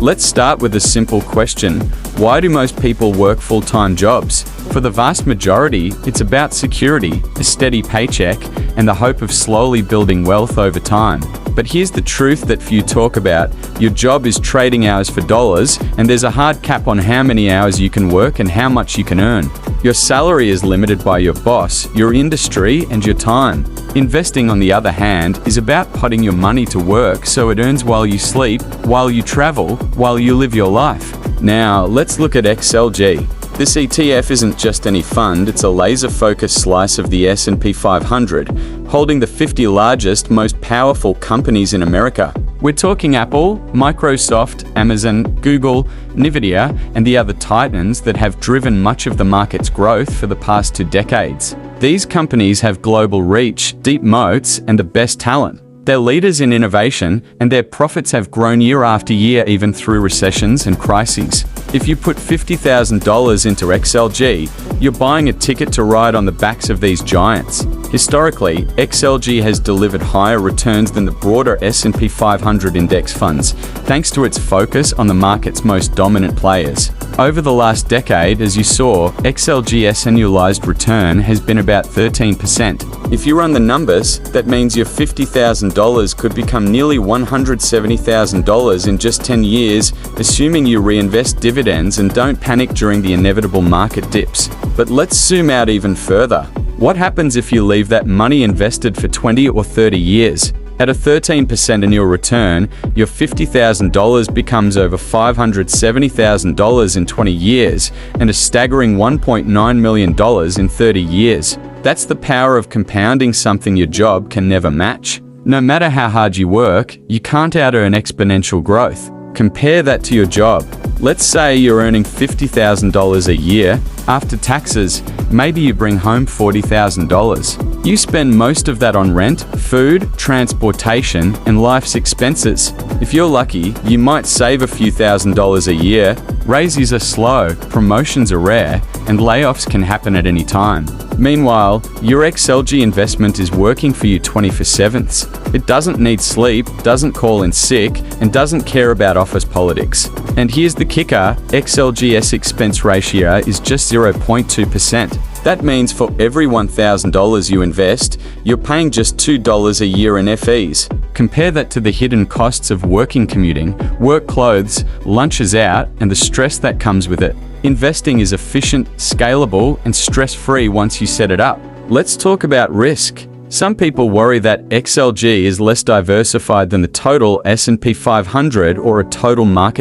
Let's start with a simple question. Why do most people work full-time jobs? For the vast majority, it's about security, a steady paycheck, and the hope of slowly building wealth over time. But here's the truth that few talk about. Your job is trading hours for dollars, and there's a hard cap on how many hours you can work and how much you can earn. Your salary is limited by your boss, your industry, and your time. Investing, on the other hand, is about putting your money to work so it earns while you sleep, while you travel, while you live your life. Now, let's look at XLG. This ETF isn't just any fund, it's a laser-focused slice of the S&P 500, holding the 50 largest, most powerful companies in America. We're talking Apple, Microsoft, Amazon, Google, Nvidia, and the other titans that have driven much of the market's growth for the past 2 decades. These companies have global reach, deep moats, and the best talent. They're leaders in innovation, and their profits have grown year after year even through recessions and crises. If you put $50,000 into XLG, you're buying a ticket to ride on the backs of these giants. Historically, XLG has delivered higher returns than the broader S&P 500 index funds, thanks to its focus on the market's most dominant players. Over the last decade, as you saw, XLG's annualized return has been about 13%. If you run the numbers, that means your $50,000 could become nearly $170,000 in just 10 years, assuming you reinvest dividends and don't panic during the inevitable market dips. But let's zoom out even further. What happens if you leave that money invested for 20 or 30 years? At a 13% annual return, your $50,000 becomes over $570,000 in 20 years and a staggering $1.9 million in 30 years. That's the power of compounding, something your job can never match. No matter how hard you work, you can't out-earn exponential growth. Compare that to your job. Let's say you're earning $50,000 a year. After taxes, maybe you bring home $40,000. You spend most of that on rent, food, transportation, and life's expenses. If you're lucky, you might save a few $1,000s a year. Raises are slow, promotions are rare, and layoffs can happen at any time. Meanwhile, your XLG investment is working for you 24/7. It doesn't need sleep, doesn't call in sick, and doesn't care about office politics. And here's the kicker, XLG's expense ratio is just 0.2%. That means for every $1,000 you invest, you're paying just $2 a year in fees. Compare that to the hidden costs of working, commuting, work clothes, lunches out, and the stress that comes with it. Investing is efficient, scalable, and stress-free once you set it up. Let's talk about risk. Some people worry that XLG is less diversified than the total S&P 500 or a total market